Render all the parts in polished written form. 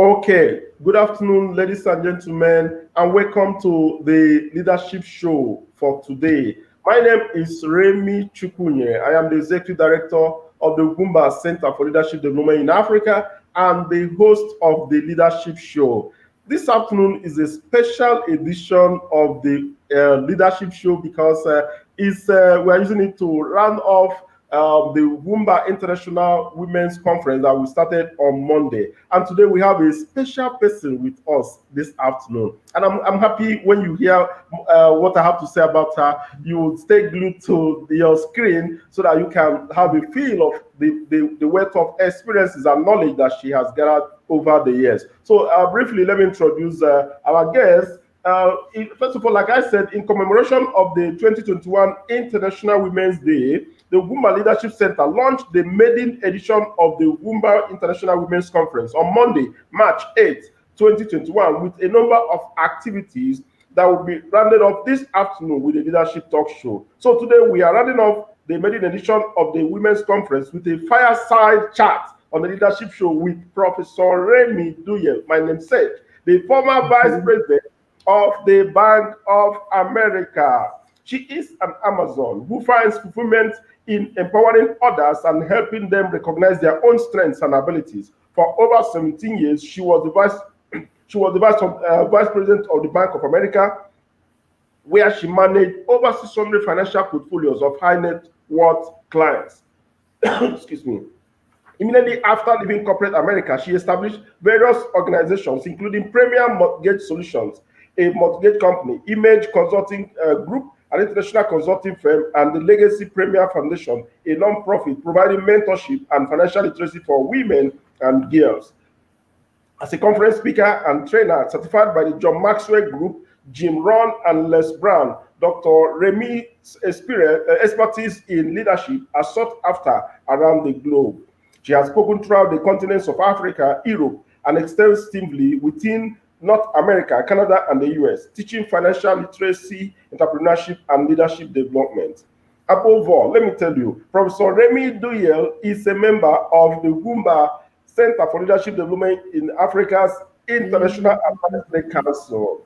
Okay, good afternoon, ladies and gentlemen, and welcome to the leadership show for today. My name is Remi Duyile. I am the executive director of the Ugwumba Center for Leadership Development in Africa and the host of the leadership show. This afternoon is a special edition of the leadership show because we are using it to round off the Ugwumba International Women's Conference that we started on Monday. And today we have a special person with us this afternoon. And I'm happy when you hear what I have to say about her, you will stay glued to your screen so that you can have a feel of the wealth of experiences and knowledge that she has gathered over the years. So briefly, let me introduce our guest. First of all, like I said, in commemoration of the 2021 International Women's Day, the Ugwumba Leadership Center launched the maiden edition of the Ugwumba International Women's Conference on Monday, March 8, 2021, with a number of activities that will be rounded off this afternoon with a leadership talk show. So today we are rounding off the maiden edition of the Women's Conference with a fireside chat on the leadership show with Professor Remi Duyile, my namesake, the former Vice President of the Bank of America. She is an Amazon who finds fulfillment in empowering others and helping them recognize their own strengths and abilities. For over 17 years, she was the vice president of the Bank of America, where she managed over 600 financial portfolios of high net worth clients. Excuse me. Immediately after leaving corporate America, she established various organizations, including Premier Mortgage Solutions, a mortgage company, Image Consulting Group, an international consulting firm, and the Legacy Premier Foundation, a non-profit providing mentorship and financial literacy for women and girls. As a conference speaker and trainer certified by the John Maxwell Group, Jim Rohn and Les Brown, Dr. Remi's expertise in leadership are sought after around the globe. She has spoken throughout the continents of Africa, Europe, and extensively within North America, Canada, and the US, teaching financial literacy, entrepreneurship, and leadership development. Above all, let me tell you, Professor Remi Duyile is a member of the Ugwumba Center for Leadership Development in Africa's International Advisory Council.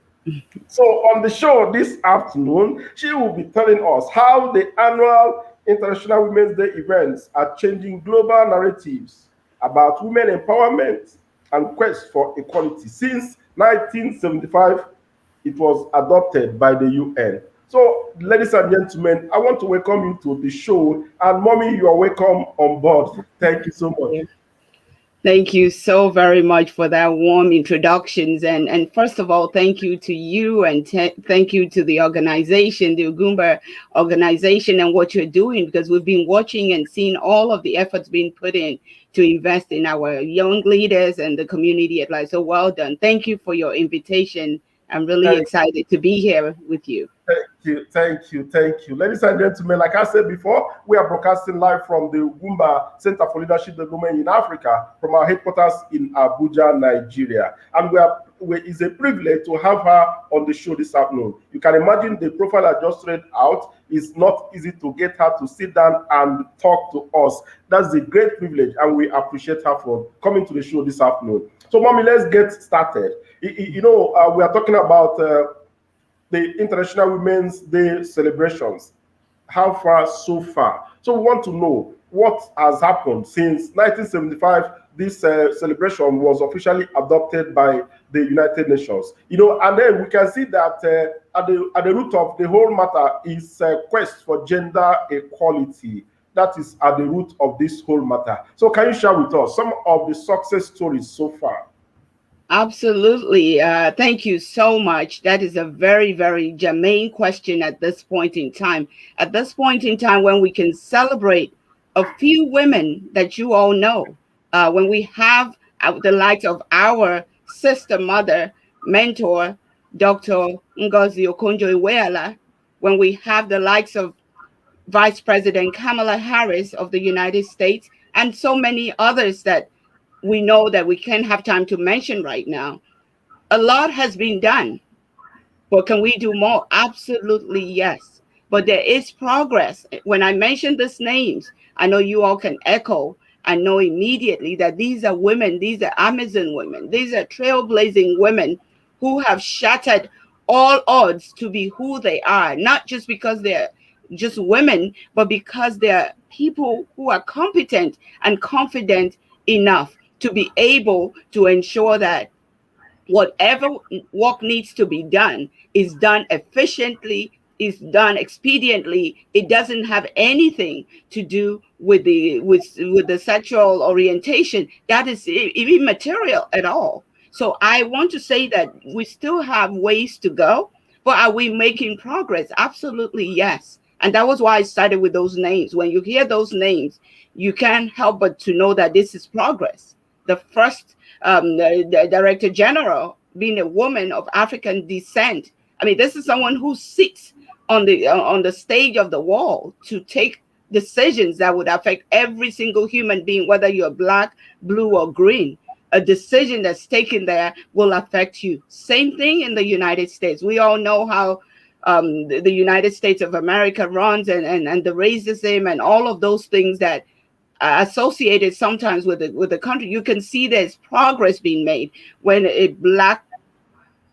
So on the show this afternoon, she will be telling us how the annual International Women's Day events are changing global narratives about women empowerment and quest for equality. Since 1975, it was adopted by the UN. So, ladies and gentlemen, I want to welcome you to the show. And Mommy, you are welcome on board. Thank you so much. Thank you so very much for that warm introductions. And first of all, thank you to you and thank you to the organization, the Ugwumba organization, and what you're doing, because we've been watching and seeing all of the efforts being put in to invest in our young leaders and the community at large. So well done. Thank you for your invitation. I'm really excited to be here with you. Thank you. Ladies and gentlemen, like I said before, we are broadcasting live from the Ugwumba Center for Leadership Development in Africa from our headquarters in Abuja, Nigeria. And it's a privilege to have her on the show this afternoon. You can imagine the profile I just read out is not easy to get her to sit down and talk to us. That's a great privilege, and we appreciate her for coming to the show this afternoon. So, Mommy, let's get started. We are talking about the International Women's Day celebrations. How far so far? So we want to know what has happened since 1975. This celebration was officially adopted by the United Nations. And then we can see that at the root of the whole matter is a quest for gender equality. That is at the root of this whole matter. So can you share with us some of the success stories so far? Absolutely. Thank you so much. That is a very, very germane question at this point in time. At this point in time, when we can celebrate a few women that you all know, when we have the likes of our sister, mother, mentor, Dr. Ngozi Okonjo-Iweala, when we have the likes of Vice President Kamala Harris of the United States, and so many others that we know that we can't have time to mention right now. A lot has been done, but can we do more? Absolutely, yes. But there is progress. When I mention these names, I know you all can echo I know immediately that these are women, these are Amazon women, these are trailblazing women who have shattered all odds to be who they are, not just because they're just women, but because they're people who are competent and confident enough to be able to ensure that whatever work needs to be done is done efficiently, is done expediently. It doesn't have anything to do with the sexual orientation. That is immaterial at all. So I want to say that we still have ways to go, but are we making progress? Absolutely, yes. And that was why I started with those names. When you hear those names, you can't help but to know that this is progress. The first the director general being a woman of African descent. I mean, this is someone who sits on the stage of the wall to take decisions that would affect every single human being, whether you're black, blue, or green. A decision that's taken there will affect you. Same thing in the United States. We all know how the United States of America runs, and the racism and all of those things that associated sometimes with the country. You can see there's progress being made when a black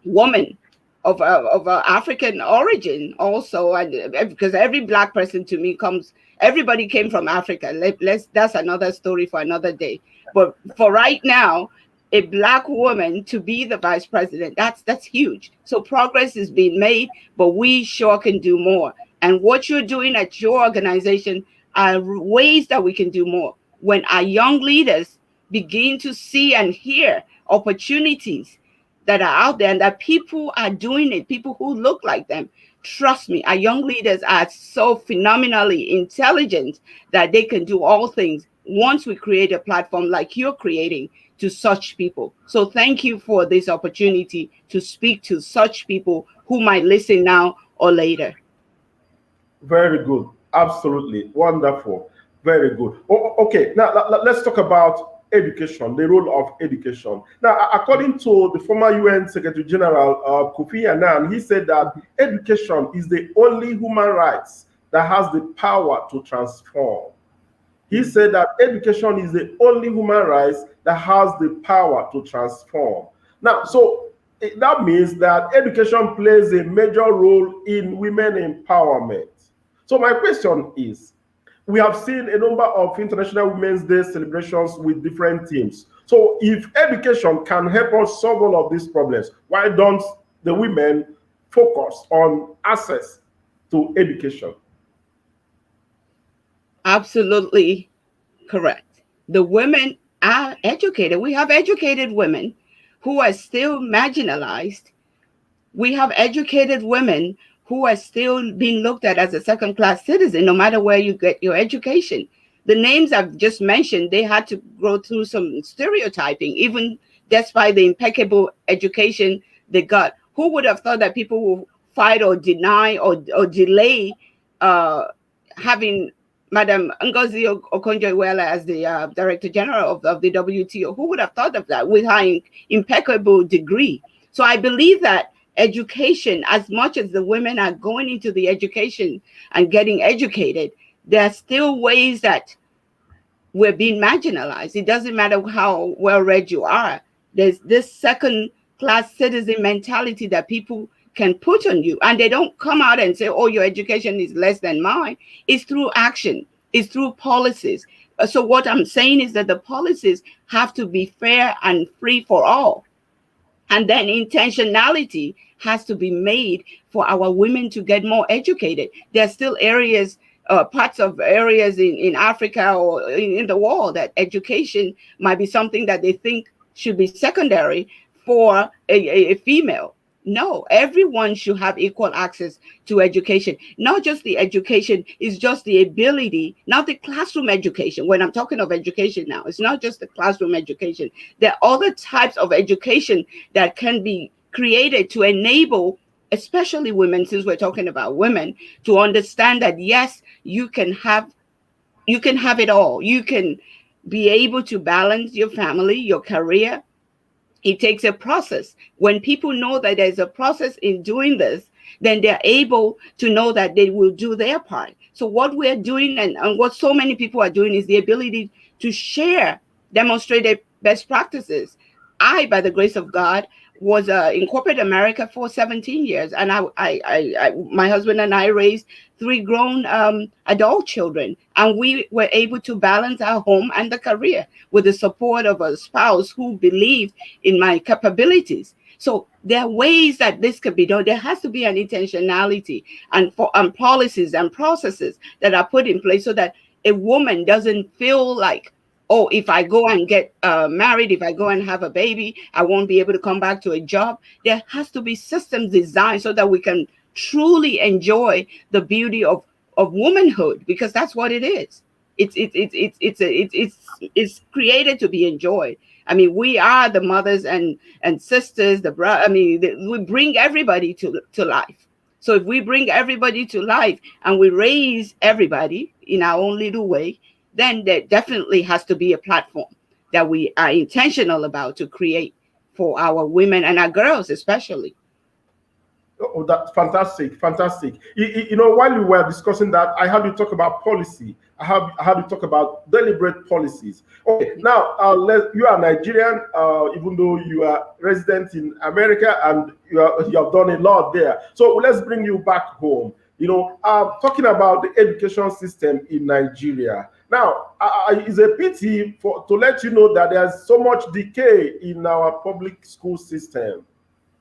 woman of African origin also, and because every black person to me everybody came from Africa. That's another story for another day. But for right now, a black woman to be the vice president, that's huge. So progress is being made, but we sure can do more. And what you're doing at your organization are ways that we can do more. When our young leaders begin to see and hear opportunities that are out there and that people are doing it, people who look like them, trust me, our young leaders are so phenomenally intelligent that they can do all things once we create a platform like you're creating to such people. So thank you for this opportunity to speak to such people who might listen now or later. Very good. Absolutely. Wonderful. Very good. Okay. Now, let's talk about education, the role of education. Now, according to the former UN Secretary General, Kofi Annan, he said that education is the only human rights that has the power to transform. He said that education is the only human rights that has the power to transform. Now, so that means that education plays a major role in women empowerment. So my question is, we have seen a number of International Women's Day celebrations with different themes. So if education can help us solve all of these problems, why don't the women focus on access to education? Absolutely correct. The women are educated. We have educated women who are still marginalized. We have educated women who are still being looked at as a second-class citizen, no matter where you get your education. The names I've just mentioned, they had to go through some stereotyping, even despite the impeccable education they got. Who would have thought that people will fight or deny or delay having Madam Ngozi Okonjo-Iweala as the Director General of the WTO? Who would have thought of that with her impeccable degree? So I believe that education, as much as the women are going into the education and getting educated, there are still ways that we're being marginalized. It doesn't matter how well read you are. There's this second class citizen mentality that people can put on you, and they don't come out and say, oh, your education is less than mine. It's through action, it's through policies. So what I'm saying is that the policies have to be fair and free for all. And then intentionality has to be made for our women to get more educated. There are still areas, parts of areas in Africa or in the world that education might be something that they think should be secondary for a female. No, everyone should have equal access to education. Not just the education, it's just the ability, not the classroom education. When I'm talking of education now, it's not just the classroom education. There are other types of education that can be created to enable, especially women, since we're talking about women, to understand that, yes, you can have it all. You can be able to balance your family, your career. It takes a process. When people know that there's a process in doing this, then they're able to know that they will do their part. So what we're doing and what so many people are doing is the ability to share demonstrated best practices. I, by the grace of God, was in corporate America for 17 years, and my husband and I raised 3 grown adult children, and we were able to balance our home and the career with the support of a spouse who believed in my capabilities. So there are ways that this could be done. There has to be an intentionality and policies and processes that are put in place so that a woman doesn't feel like, oh, if I go and get married, if I go and have a baby, I won't be able to come back to a job. There has to be systems designed so that we can truly enjoy the beauty of womanhood, because that's what it is. It's created to be enjoyed. I mean, we are the mothers and sisters, we bring everybody to life. So if we bring everybody to life and we raise everybody in our own little way, then there definitely has to be a platform that we are intentional about to create for our women and our girls especially. Oh, that's fantastic, fantastic. You know, while you were discussing that, I had you talk about policy. I had you talk about deliberate policies. Okay, now you are Nigerian, even though you are resident in America and you have done a lot there. So let's bring you back home. You know, talking about the education system in Nigeria. Now, it's a pity to let you know that there's so much decay in our public school system.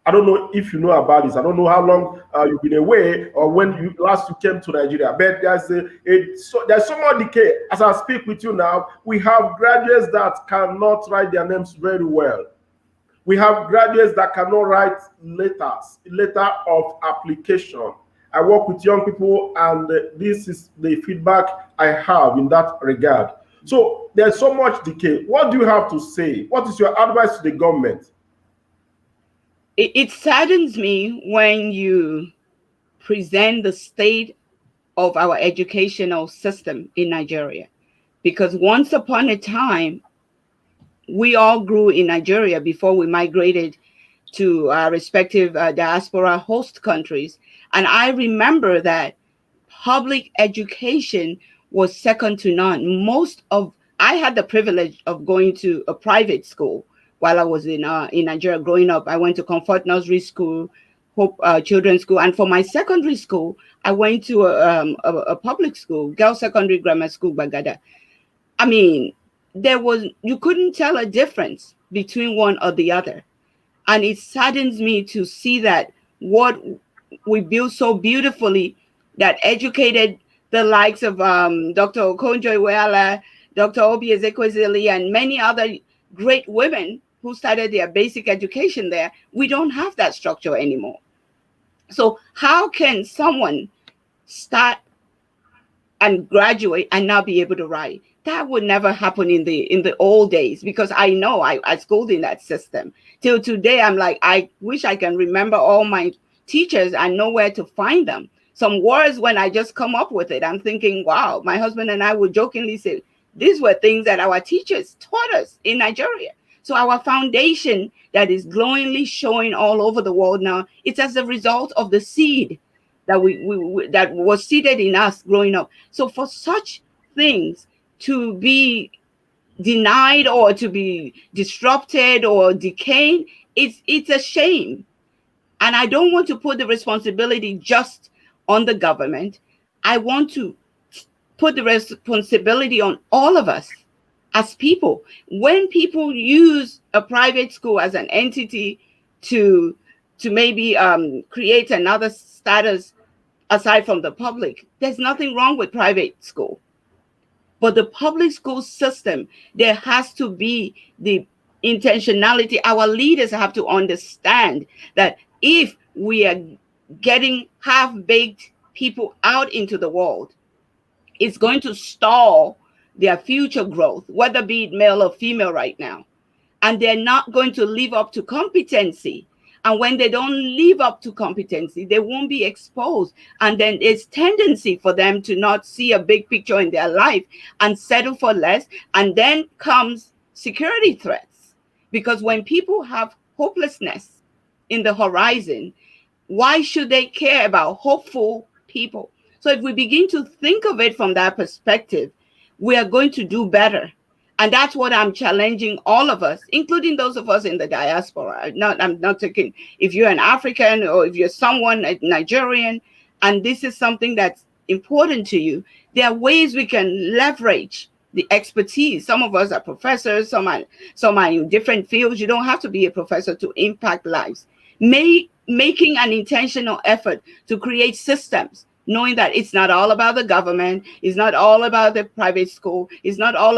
I don't know if you know about this. I don't know how long you've been away or when you came to Nigeria. But there's so much decay. As I speak with you now, we have graduates that cannot write their names very well. We have graduates that cannot write letter of application. I work with young people, and this is the feedback I have in that regard. So there's so much decay. What do you have to say? What is your advice to the government? It saddens me when you present the state of our educational system in Nigeria, because once upon a time, we all grew in Nigeria before we migrated to our respective diaspora host countries. And I remember that public education was second to none. I had the privilege of going to a private school while I was in Nigeria growing up. I went to Comfort Nursery School, Hope Children's School, and for my secondary school, I went to a public school, Girls Secondary Grammar School, Bagada. I mean, you couldn't tell a difference between one or the other. And it saddens me to see that what we built so beautifully, that educated the likes of Dr. Okonjo-Iweala, Dr. Obi Ezekwesili, and many other great women who started their basic education there, we don't have that structure anymore. So how can someone start and graduate and not be able to write? That would never happen in the old days, because I know I schooled in that system. Till today, I'm like, I wish I can remember all my teachers and know where to find them. Some words, when I just come up with it, I'm thinking, wow, my husband and I would jokingly say, these were things that our teachers taught us in Nigeria. So our foundation that is glowingly showing all over the world now, it's as a result of the seed that that was seeded in us growing up. So for such things to be denied or to be disrupted or decaying, it's a shame. And I don't want to put the responsibility just on the government. I want to put the responsibility on all of us as people. When people use a private school as an entity to maybe create another status aside from the public, there's nothing wrong with private school. But the public school system, there has to be the intentionality. Our leaders have to understand that if we are getting half-baked people out into the world, it's going to stall their future growth, whether be it male or female right now. And they're not going to live up to competency. And when they don't live up to competency, they won't be exposed. And then it's tendency for them to not see a big picture in their life and settle for less. And then comes security threats. Because when people have hopelessness in the horizon, why should they care about hopeful people? So if we begin to think of it from that perspective, we are going to do better. And that's what I'm challenging all of us, including those of us in the diaspora. I'm not taking if you're an African or if you're someone a Nigerian, and this is something that's important to you. There are ways we can leverage the expertise. Some of us are professors, some are in different fields. You don't have to be a professor to impact lives. Making an intentional effort to create systems, knowing that it's not all about the government, it's not all about the private school, it's all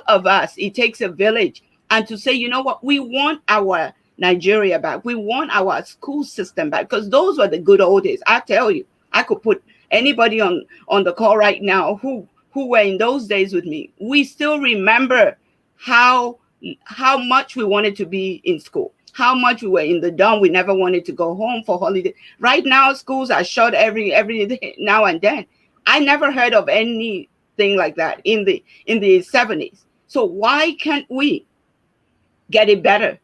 of us. It takes a village. And to say, you know what, we want our Nigeria back. We want our school system back, because those were the good old days. I tell you, I could put anybody on the call right now who were in those days with me. We still remember how much we wanted to be in school, how much we were in the dorm. We never wanted to go home for holiday. Right now, schools are shut every day, now and then. I never heard of anything like that in the 70s. So why can't we get it better?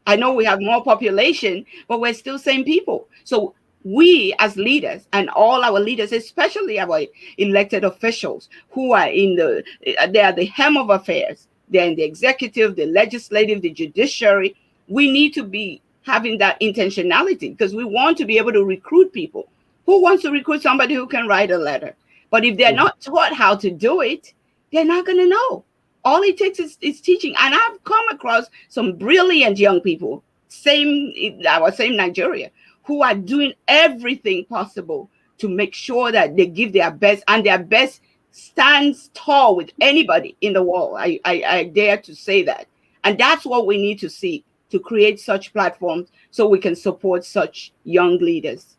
I know we have more population, but we're still same people. So we as leaders, and all our leaders, especially our elected officials who are they are the hem of affairs. They're in the executive, the legislative, the judiciary. We need to be having that intentionality, because we want to be able to recruit people. Who wants to recruit somebody who can write a letter? But if they're not taught how to do it, they're not going to know. All it takes is teaching. And I've come across some brilliant young people, same Nigeria, who are doing everything possible to make sure that they give their best, and their best stands tall with anybody in the world. I dare to say that. And that's what we need to see, to create such platforms so we can support such young leaders.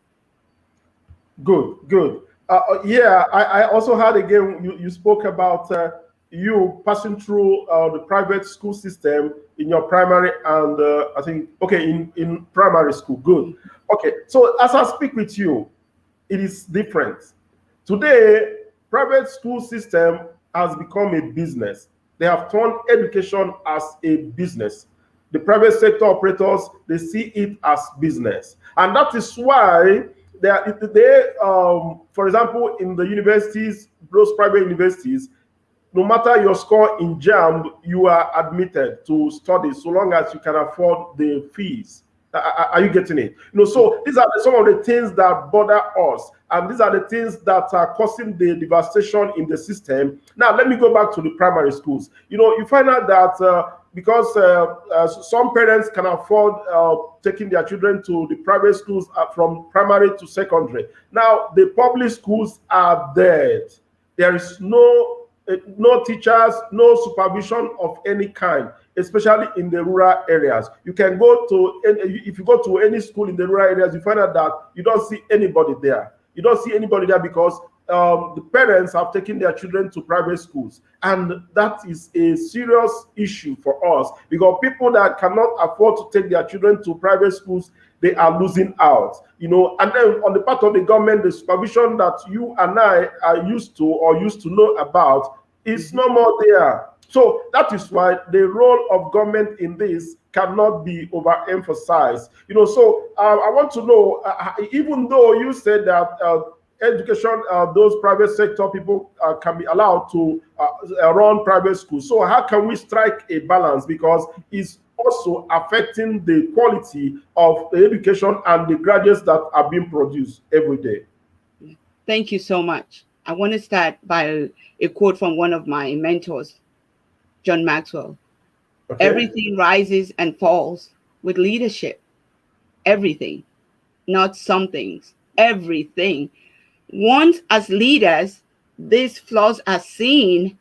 Good. I also heard again, you spoke about you passing through the private school system in your primary and I think, okay, in primary school. Good. Okay, so as I speak with you, it is different. Today, private school system has become a business. They have turned education as a business. The private sector operators, they see it as business. And that is why for example, in the universities, those private universities, no matter your score in JAMB, you are admitted to study so long as you can afford the fees. Are you getting it? So these are some of the things that bother us, and these are the things that are causing the devastation in the system. Now, let me go back to the primary schools. You find out that because some parents can afford taking their children to the private schools from primary to secondary. Now, the public schools are dead. There is no teachers, no supervision of any kind, especially in the rural areas. You can go to, if you go to any school in the rural areas, you find out that you don't see anybody there. You don't see anybody there because the parents have taken their children to private schools. And that is a serious issue for us, because people that cannot afford to take their children to private schools, they are losing out. And then on the part of the government, the supervision that you and I are used to know about is no more there. So that is why the role of government in this cannot be overemphasized. So I want to know, even though you said that education, those private sector people can be allowed to run private schools. So how can we strike a balance? Because it's also affecting the quality of the education and the graduates that are being produced every day. Thank you so much. I want to start by a quote from one of my mentors, John Maxwell. Okay. Everything rises and falls with leadership. Everything, not some things, everything. Once as leaders, these flaws are seen,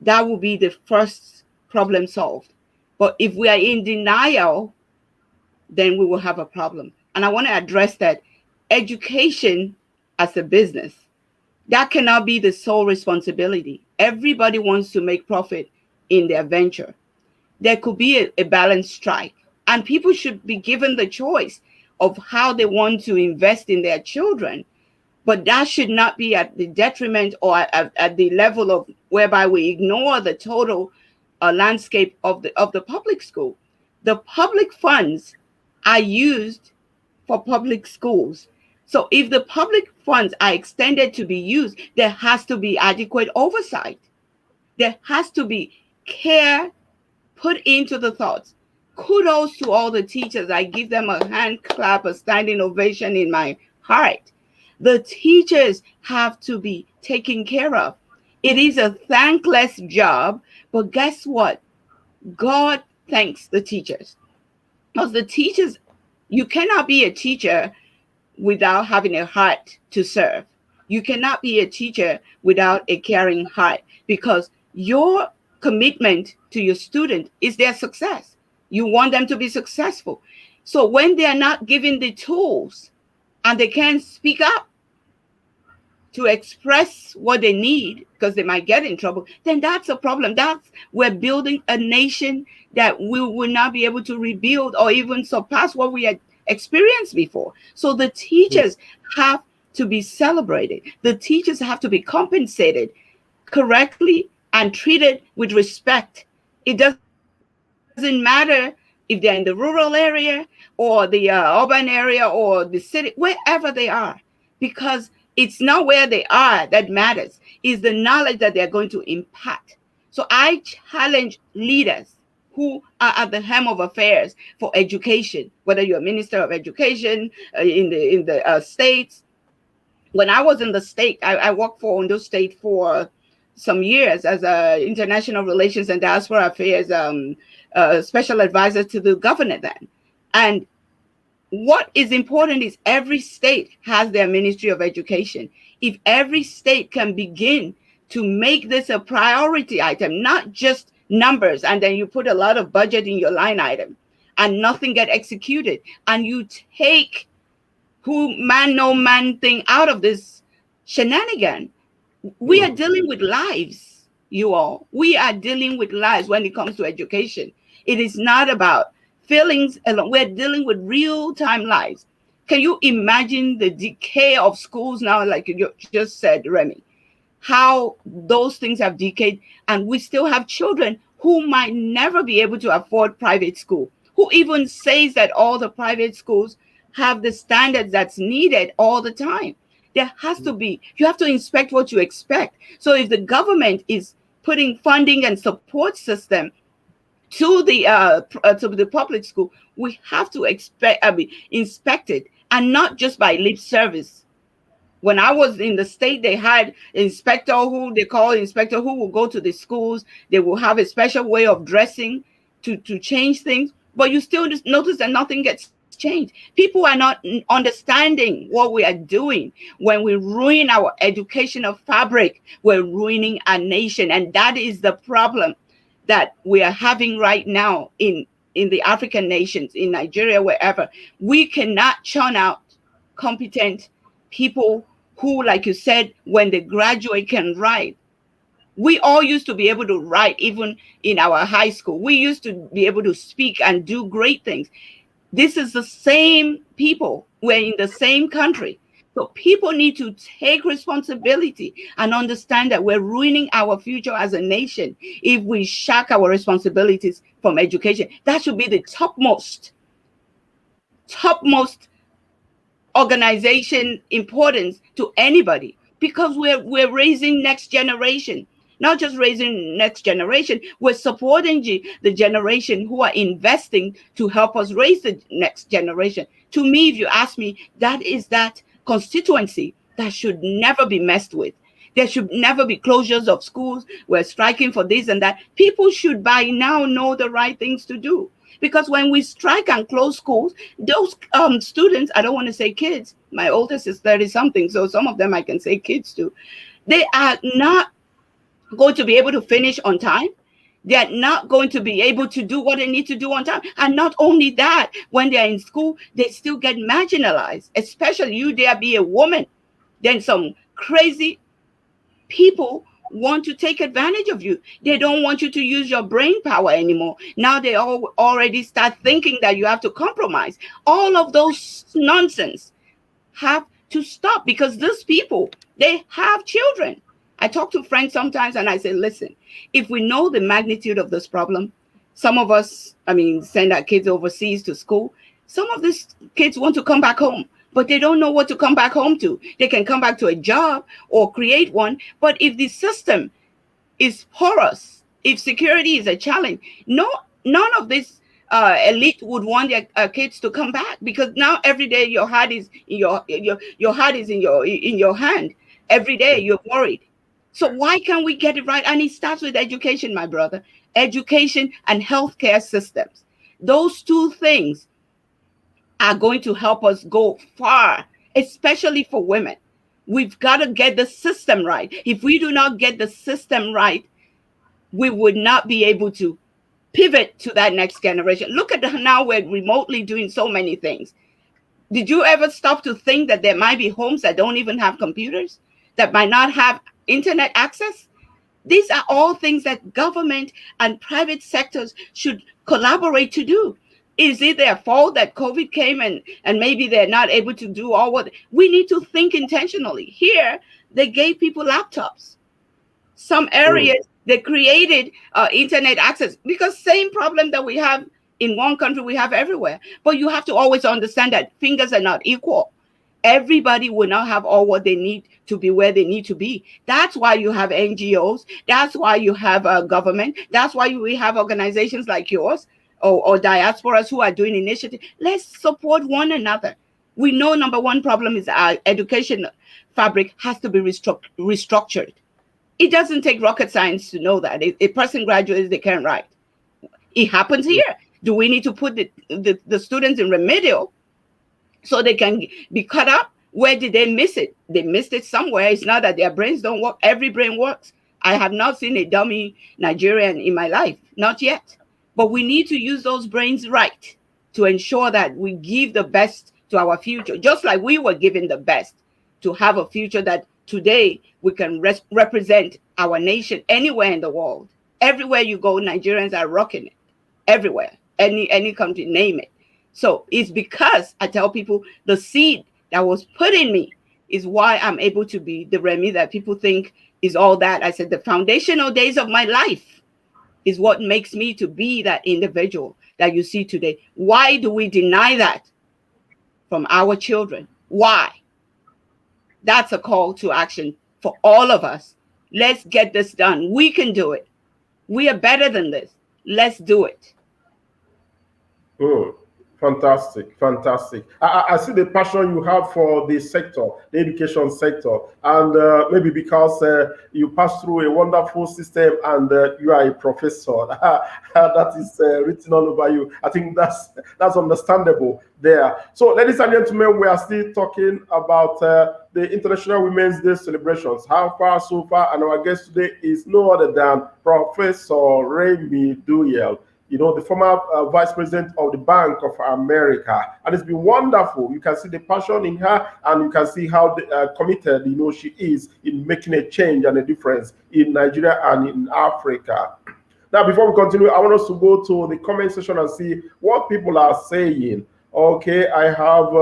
that will be the first problem solved. But if we are in denial, then we will have a problem. And I want to address that. Education as a business, that cannot be the sole responsibility. Everybody wants to make profit in their venture. There could be a balanced strike, and people should be given the choice of how they want to invest in their children. But that should not be at the detriment or at the level of whereby we ignore the total landscape of the public school. The public funds are used for public schools. So if the public funds are extended to be used, there has to be adequate oversight. There has to be care put into the thoughts. Kudos to all the teachers. I give them a hand clap, a standing ovation in my heart. The teachers have to be taken care of. It is a thankless job, but guess what? God thanks the teachers. Because the teachers, you cannot be a teacher without having a heart to serve. You cannot be a teacher without a caring heart, because your commitment to your student is their success. You want them to be successful. So when they are not given the tools and they can't speak up to express what they need because they might get in trouble, then that's a problem. We're building a nation that we will not be able to rebuild or even surpass what we had experienced before. So the teachers have to be celebrated. The teachers have to be compensated correctly and treated with respect. It doesn't matter if they're in the rural area or the urban area or the city, wherever they are, because it's not where they are that matters. It's the knowledge that they're going to impact. So I challenge leaders who are at the helm of affairs for education, whether you're a minister of education in the states. When I was in the state, I worked for Ondo State for some years as a international relations and diaspora affairs special advisor to the governor then. And what is important is every state has their Ministry of Education. If every state can begin to make this a priority item, not just numbers, and then you put a lot of budget in your line item and nothing get executed, and you take who man no man thing out of this shenanigan, we are dealing with lives, you all. We are dealing with lives when it comes to education. It is not about feelings alone. We're dealing with real-time lives. Can you imagine the decay of schools now, like you just said, Remi? How those things have decayed, and we still have children who might never be able to afford private school. Who even says that all the private schools have the standards that's needed all the time? There has to be, you have to inspect what you expect. So if the government is putting funding and support system to the public school, we have to inspect it, and not just by lip service. When I was in the state, they had inspector who they call inspector who will go to the schools. They will have a special way of dressing to change things, but you still just notice that nothing gets changed. People are not understanding what we are doing. When we ruin our educational fabric, we're ruining our nation, and that is the problem that we are having right now in the African nations, in Nigeria, wherever. We cannot churn out competent people who, like you said, when they graduate can write. We all used to be able to write, even in our high school. We used to be able to speak and do great things. This is the same people. We're in the same country. So people need to take responsibility and understand that we're ruining our future as a nation if we shack our responsibilities from education. That should be the topmost organization importance to anybody, because we're raising next generation. Not just raising next generation, we're supporting the generation who are investing to help us raise the next generation. To me, if you ask me, that is that constituency that should never be messed with. There should never be closures of schools. We're striking for this and that. People should by now know the right things to do. Because when we strike and close schools, those students, I don't want to say kids, my oldest is 30-something, so some of them I can say kids too, they are not going to be able to finish on time. They're not going to be able to do what they need to do on time. And not only that, when they're in school, they still get marginalized, especially you dare be a woman. Then some crazy people want to take advantage of you. They don't want you to use your brain power anymore. Now they all already start thinking that you have to compromise. All of those nonsense have to stop, because these people, they have children. I talk to friends sometimes and I say, listen, if we know the magnitude of this problem, some of us, send our kids overseas to school. Some of these kids want to come back home, but they don't know what to come back home to. They can come back to a job or create one. But if the system is porous. If security is a challenge, none of this elite would want their kids to come back, because now every day your heart is in your heart is in your hand. Every day you're worried. So why can't we get it right? And it starts with education, my brother. Education and healthcare systems. Those two things are going to help us go far, especially for women. We've got to get the system right. If we do not get the system right, we would not be able to pivot to that next generation. Look at now we're remotely doing so many things. Did you ever stop to think that there might be homes that don't even have computers, that might not have internet access? These are all things that government and private sectors should collaborate to do. Is it their fault that COVID came and maybe they're not able to do all what we need to think intentionally? Here, they gave people laptops. Some areas they created internet access, because same problem that we have in one country, we have everywhere. But you have to always understand that fingers are not equal. Everybody will not have all what they need to be where they need to be. That's why you have NGOs. That's why you have government. That's why we have organizations like yours or diasporas who are doing initiatives. Let's support one another. We know number one problem is our education fabric has to be restructured. It doesn't take rocket science to know that. If a person graduates, they can't write. It happens here. Do we need to put the students in remedial so they can be cut up? Where did they miss it? They missed it somewhere. It's not that their brains don't work. Every brain works. I have not seen a dummy Nigerian in my life. Not yet. But we need to use those brains right to ensure that we give the best to our future, just like we were given the best to have a future that today we can represent our nation anywhere in the world. Everywhere you go, Nigerians are rocking it. Everywhere. Any country, name it. So it's because I tell people the seed that was put in me is why I'm able to be the Remi that people think is all that. I said the foundational days of my life is what makes me to be that individual that you see today. Why do we deny that from our children? Why? That's a call to action for all of us. Let's get this done. We can do it. We are better than this. Let's do it. Fantastic, fantastic. I see the passion you have for the sector, the education sector, and maybe because you passed through a wonderful system and you are a professor, that is written all over you. I think that's understandable there. So, ladies and gentlemen, we are still talking about the International Women's Day celebrations. How far so far? And our guest today is no other than Professor Remi Duyile, the former vice president of the Bank of America. And it's been wonderful. You can see the passion in her, and you can see how committed, she is in making a change and a difference in Nigeria and in Africa. Now, before we continue, I want us to go to the comment section and see what people are saying. Okay, I have,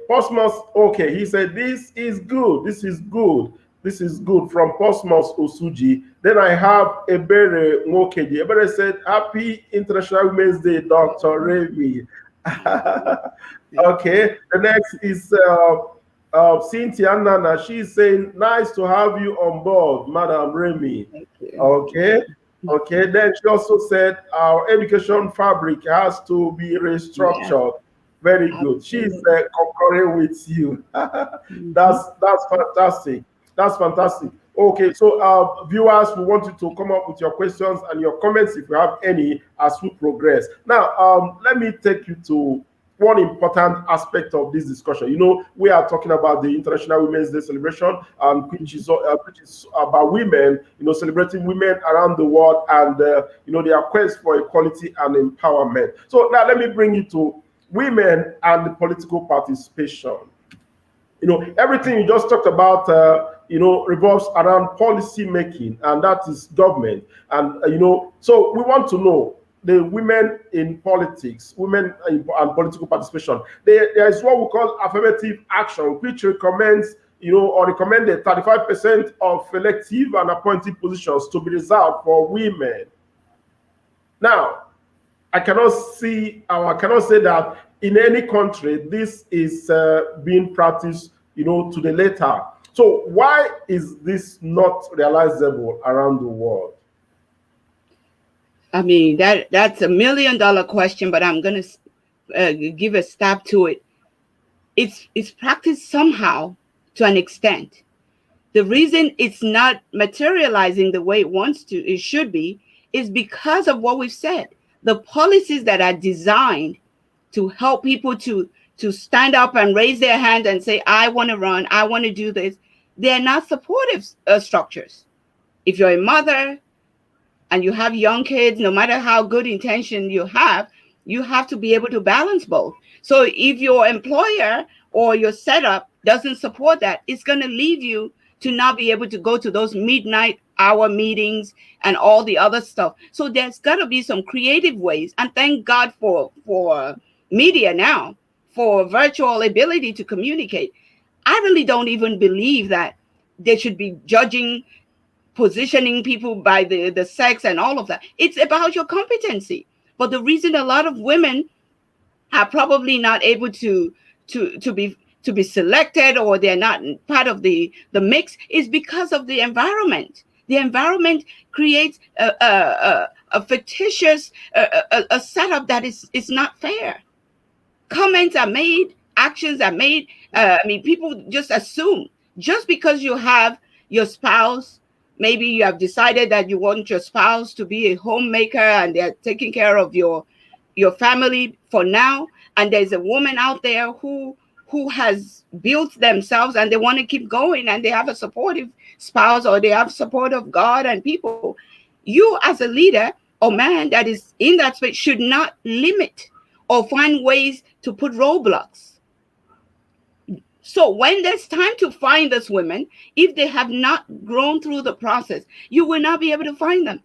Cosmos, okay, he said, this is good, this is good. This is good from Cosmos Osuji. Then I have Ebere Mokeji. Ebere said, Happy International Women's Day, Dr. Remi. Okay. The next is Cynthia Nana. She's saying, nice to have you on board, Madam Remi. Okay. Okay. Then she also said, our education fabric has to be restructured. Very good. She's concurring with you. That's fantastic. That's fantastic. Okay, so viewers, we want you to come up with your questions and your comments if you have any as we progress. Now, let me take you to one important aspect of this discussion. We are talking about the International Women's Day celebration, which is about women, celebrating women around the world and, their quest for equality and empowerment. So now let me bring you to women and the political participation. Everything you just talked about, revolves around policy making, and that is government. And, so we want to know the women in politics, women and political participation. There is what we call affirmative action, which recommends, or recommended 35% of elective and appointed positions to be reserved for women. Now, I cannot say that in any country this is being practiced, to the letter. So why is this not realizable around the world? I mean, that's a $1 million question, but I'm going to give a stab to it. It's practiced somehow to an extent. The reason it's not materializing the way it should be, is because of what we've said. The policies that are designed to help people to stand up and raise their hand and say, I want to run, I want to do this, they're not supportive structures. If you're a mother and you have young kids, no matter how good intention you have to be able to balance both. So if your employer or your setup doesn't support that, it's going to leave you to not be able to go to those midnight hour meetings and all the other stuff. So there's got to be some creative ways. And thank God for media now, for virtual ability to communicate. I really don't even believe that they should be judging, positioning people by the sex and all of that. It's about your competency. But the reason a lot of women are probably not able to be selected, or they're not part of the mix, is because of the environment. The environment creates a fictitious a setup that is not fair. Comments are made, actions are made. People just assume, just because you have your spouse, maybe you have decided that you want your spouse to be a homemaker and they're taking care of your family for now, and there's a woman out there who has built themselves and they want to keep going, and they have a supportive spouse, or they have support of God and people. You as a leader or man that is in that space should not limit or find ways to put roadblocks. So when there's time to find those women, if they have not grown through the process, you will not be able to find them,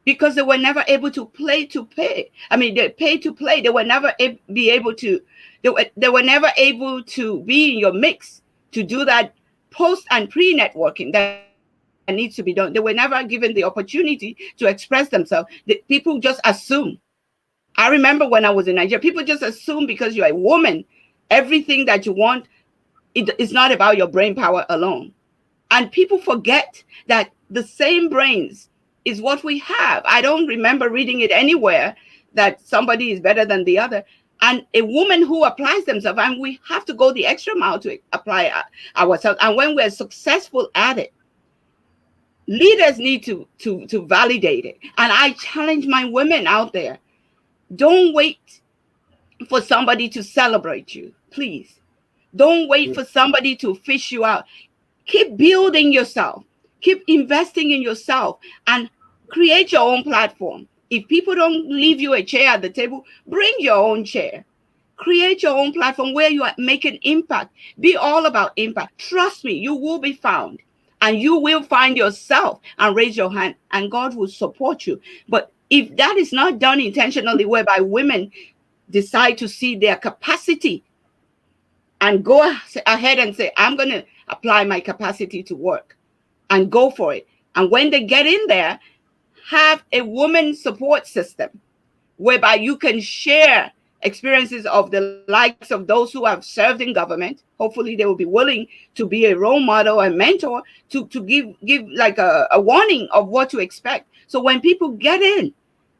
because they were never able to play to pay. They pay to play. They were never be able to. They were never able to be in your mix to do that post and pre networking that needs to be done. They were never given the opportunity to express themselves. People just assume. I remember when I was in Nigeria, people just assume because you're a woman, everything that you want, it's not about your brain power alone. And people forget that the same brains is what we have. I don't remember reading it anywhere that somebody is better than the other. And a woman who applies themselves, and we have to go the extra mile to apply ourselves. And when we're successful at it, leaders need to validate it. And I challenge my women out there, don't wait for somebody to celebrate you, please. Don't wait for somebody to fish you out. Keep building yourself. Keep investing in yourself and create your own platform. If people don't leave you a chair at the table, bring your own chair. Create your own platform where you are making impact. Be all about impact. Trust me, you will be found, and you will find yourself and raise your hand, and God will support you. But if that is not done intentionally, whereby women decide to see their capacity and go ahead and say, I'm going to apply my capacity to work, and go for it. And when they get in there, have a woman support system whereby you can share experiences of the likes of those who have served in government. Hopefully they will be willing to be a role model and mentor to give like a warning of what to expect. So when people get in,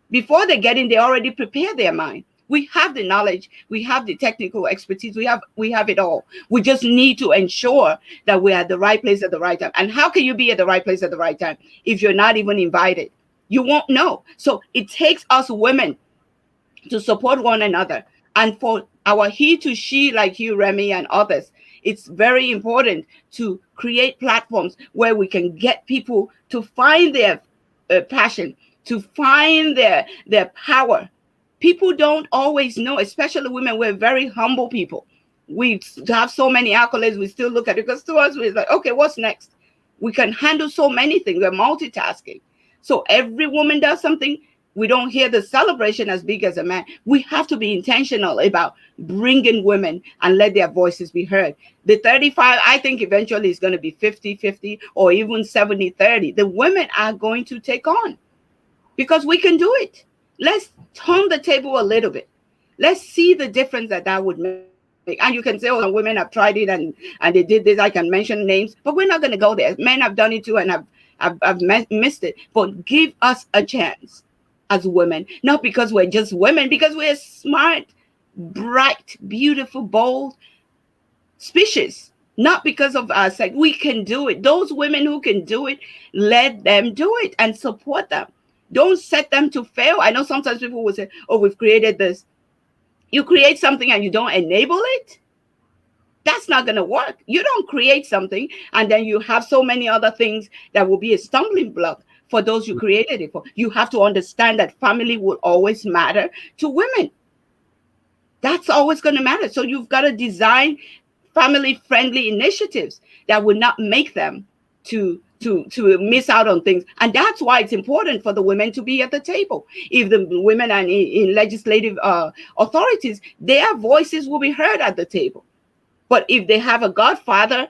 before they get in, they already prepare their mind. We have the knowledge, we have the technical expertise, we have it all. We just need to ensure that we're at the right place at the right time. And how can you be at the right place at the right time if you're not even invited? You won't know. So it takes us women to support one another. And for our he to she like you, Remi, and others, it's very important to create platforms where we can get people to find their passion, to find their power. People don't always know, especially women. We're very humble people. We have so many accolades. We still look at it because to us, we're like, okay, what's next? We can handle so many things. We're multitasking. So every woman does something. We don't hear the celebration as big as a man. We have to be intentional about bringing women and let their voices be heard. The 35, I think eventually is going to be 50-50 or even 70-30. The women are going to take on because we can do it. Let's turn the table a little bit. Let's see the difference that would make. And you can say, oh, women have tried it and they did this. I can mention names, but we're not going to go there. Men have done it too and have missed it. But give us a chance as women, not because we're just women, because we're smart, bright, beautiful, bold species. Not because of our sex. We can do it. Those women who can do it, let them do it and support them. Don't set them to fail. I know sometimes people will say, oh, we've created this. You create something and you don't enable it? That's not going to work. You don't create something and then you have so many other things that will be a stumbling block for those you created it for. You have to understand that family will always matter to women. That's always going to matter. So you've got to design family-friendly initiatives that would not make them to miss out on things. And that's why it's important for the women to be at the table. If the women are in legislative authorities, their voices will be heard at the table. But if they have a godfather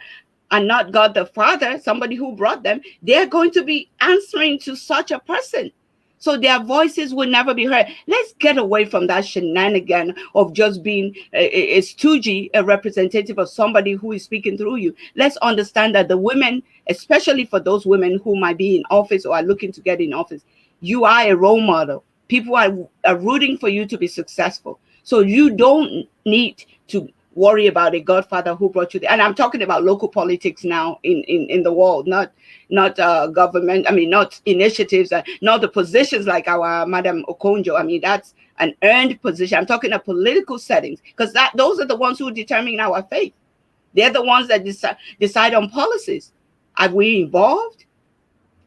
and not God the Father, somebody who brought them, they're going to be answering to such a person. So their voices will never be heard. Let's get away from that shenanigan of just being a stooge, a representative of somebody who is speaking through you. Let's understand that the women, especially for those women who might be in office or are looking to get in office, you are a role model. People are rooting for you to be successful. So you don't need to worry about a godfather who brought you there. And I'm talking about local politics now in the world, not government. I mean, not initiatives, not the positions like our Madam Okonjo. I mean, that's an earned position. I'm talking of political settings, because those are the ones who determine our fate. They're the ones that decide on policies. Are we involved?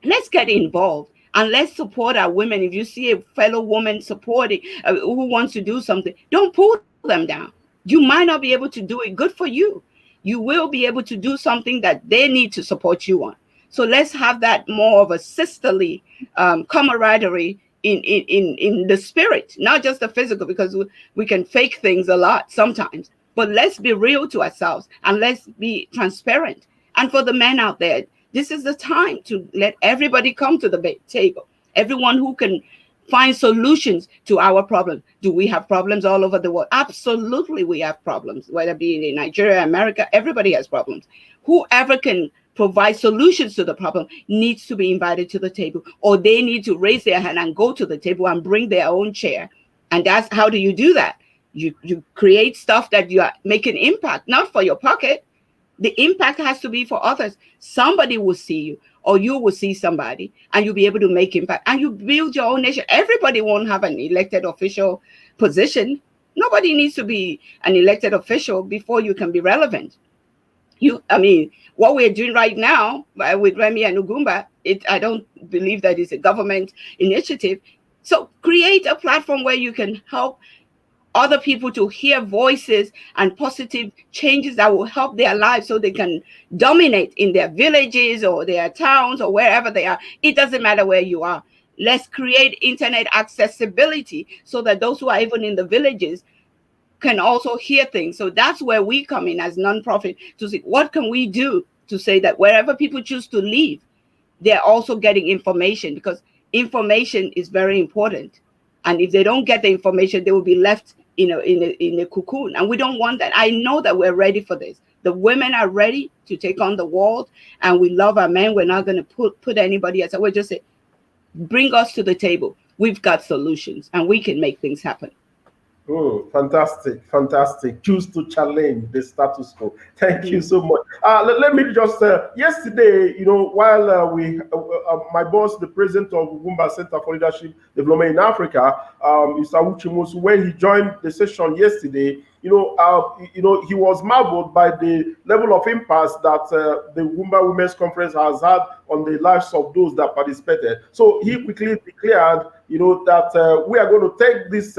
Let's get involved. And let's support our women. If you see a fellow woman supporting who wants to do something, don't pull them down. You might not be able to do it. Good for you. You will be able to do something that they need to support you on. So let's have that more of a sisterly camaraderie in the spirit, not just the physical, because we can fake things a lot sometimes. But let's be real to ourselves and let's be transparent. And for the men out there, this is the time to let everybody come to the table. Everyone who can find solutions to our problems. Do we have problems all over the world? Absolutely, we have problems, whether it be in Nigeria, America, everybody has problems. Whoever can provide solutions to the problem needs to be invited to the table, or they need to raise their hand and go to the table and bring their own chair. And that's how do you do that? You create stuff that you are making impact, not for your pocket. The impact has to be for others. Somebody will see you, or you will see somebody, and you'll be able to make impact. And you build your own nation. Everybody won't have an elected official position. Nobody needs to be an elected official before you can be relevant. What we're doing right now with Remi and Ugwumba, I don't believe that is a government initiative. So create a platform where you can help other people to hear voices and positive changes that will help their lives so they can dominate in their villages or their towns or wherever they are. It doesn't matter where you are. Let's create internet accessibility so that those who are even in the villages can also hear things. So that's where we come in as nonprofit to see what can we do to say that wherever people choose to live, they're also getting information, because information is very important. And if they don't get the information, they will be left in a cocoon. And we don't want that. I know that we're ready for this. The women are ready to take on the world, and we love our men. We're not going to put anybody aside. We're just say, bring us to the table. We've got solutions, and we can make things happen. Oh, fantastic. Choose to challenge the status quo. Thank you so much. Let me just, yesterday, while my boss, the president of Ugwumba Center for Leadership Development in Africa, Mr. Uchimusu, when he joined the session yesterday, he was marveled by the level of impact that the Ugwumba Women's Conference has had on the lives of those that participated. So he quickly declared, that we are going to take this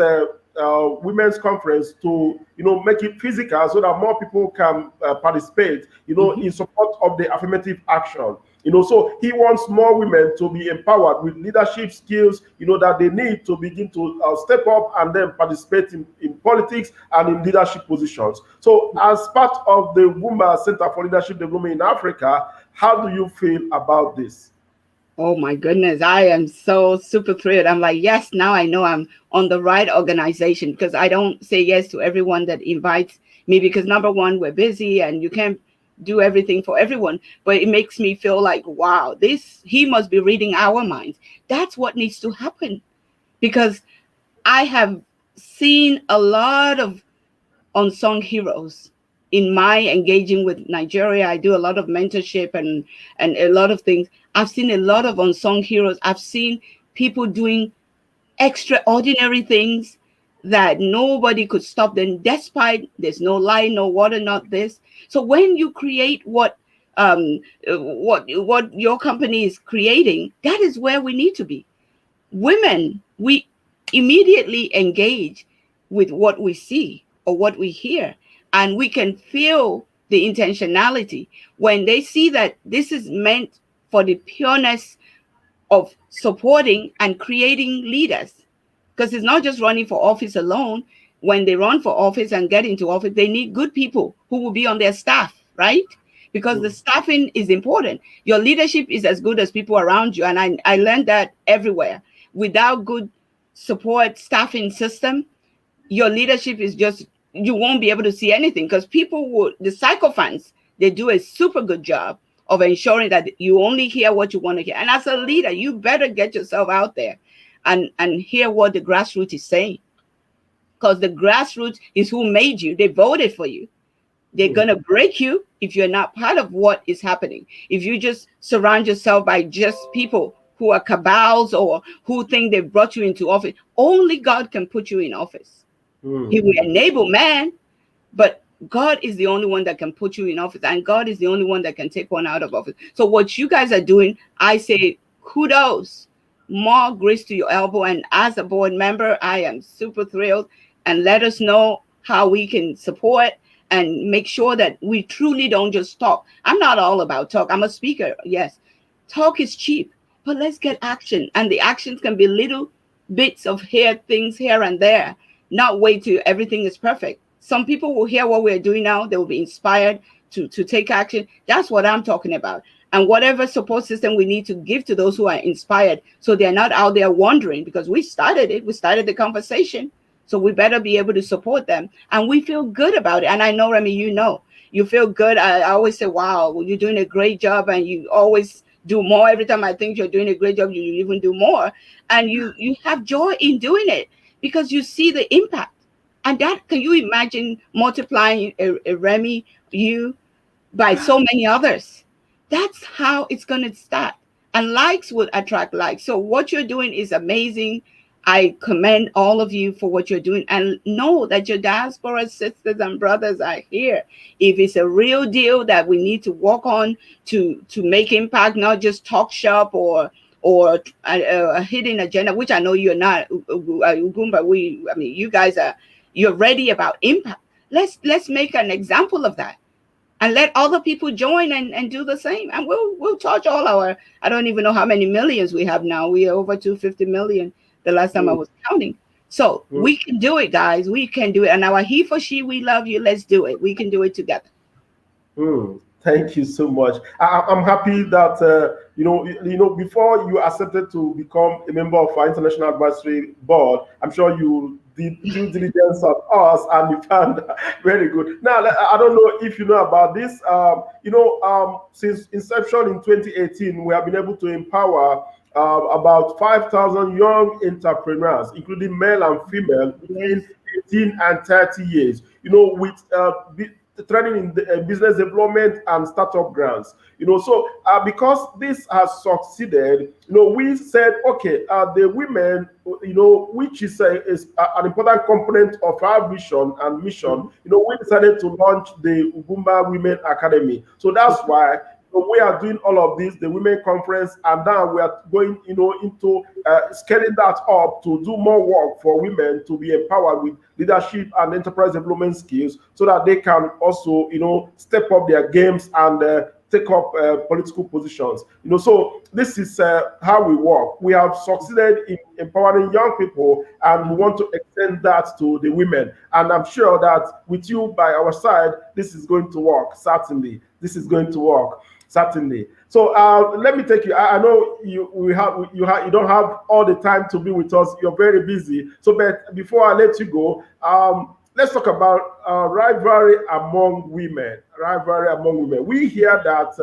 women's conference to make it physical so that more people can participate in support of the affirmative action. So he wants more women to be empowered with leadership skills that they need to begin to step up and then participate in politics and in leadership positions. So as part of the Ugwumba Center for Leadership Development in Africa, how do you feel about this? Oh my goodness, I am so super thrilled. I'm like, yes, now I know I'm on the right organization, because I don't say yes to everyone that invites me, because number one, we're busy and you can't do everything for everyone. But it makes me feel like, wow, this he must be reading our minds. That's what needs to happen, because I have seen a lot of unsung heroes in my engaging with Nigeria. I do a lot of mentorship and a lot of things. I've seen a lot of unsung heroes. I've seen people doing extraordinary things that nobody could stop them, despite there's no light, no water, not this. So when you create what your company is creating, that is where we need to be. Women, we immediately engage with what we see or what we hear, and we can feel the intentionality when they see that this is meant for the pureness of supporting and creating leaders. Because it's not just running for office alone. When they run for office and get into office, they need good people who will be on their staff, right? Because the staffing is important. Your leadership is as good as people around you. And I learned that everywhere. Without good support staffing system, your leadership is just, you won't be able to see anything, because people will, the sycophants, they do a super good job of ensuring that you only hear what you want to hear. And as a leader, you better get yourself out there and hear what the grassroots is saying, because the grassroots is who made you. They voted for you. They're going to break you if you're not part of what is happening. If you just surround yourself by just people who are cabals or who think they've brought you into office, only God can put you in office. He will enable man, but God is the only one that can put you in office, and God is the only one that can take one out of office. So what you guys are doing, I say kudos, more grace to your elbow. And as a board member, I am super thrilled. And let us know how we can support and make sure that we truly don't just talk. I'm not all about talk. I'm a speaker. Yes, talk is cheap, but let's get action. And the actions can be little bits of things here and there, not wait till everything is perfect. Some people will hear what we're doing now. They will be inspired to take action. That's what I'm talking about. And whatever support system we need to give to those who are inspired, so they're not out there wondering, because we started it. We started the conversation. So we better be able to support them. And we feel good about it. And I know, Remi, you feel good. I always say, wow, well, you're doing a great job. And you always do more. Every time I think you're doing a great job, you even do more. And you have joy in doing it, because you see the impact. And that, can you imagine multiplying a Remi, you, by so many others? That's how it's going to start. And likes will attract likes. So what you're doing is amazing. I commend all of you for what you're doing, and know that your diaspora sisters and brothers are here. If it's a real deal that we need to work on to make impact, not just talk shop or a hidden agenda, which I know you're not, Ugwumba. You guys you're ready about impact. Let's make an example of that, and let other people join and do the same. And we'll charge all our, I don't even know how many millions we have now. We are over 250 million the last time I was counting. So we can do it, guys. We can do it. And our he for she, we love you. Let's do it. We can do it together. Thank you so much. I'm happy that before you accepted to become a member of our international advisory board, I'm sure you did due diligence on us, and you found very good. Now, I don't know if you know about this. Since inception in 2018, we have been able to empower about 5,000 young entrepreneurs, including male and female, between 18 and 30 years. With training in the, business development and startup grants. So because this has succeeded, we said, okay, the women, which is an important component of our vision and mission, we decided to launch the Ugwumba Women Academy. So that's why we are doing all of this, the women conference, and now we are going, into scaling that up to do more work for women to be empowered with leadership and enterprise development skills, so that they can also, step up their games and take up political positions. So this is how we work. We have succeeded in empowering young people, and we want to extend that to the women. And I'm sure that with you by our side, this is going to work. Certainly, this is going to work. Certainly. So let me take you. I know you don't have all the time to be with us. You're very busy. So, but before I let you go, let's talk about rivalry among women. Rivalry among women. We hear that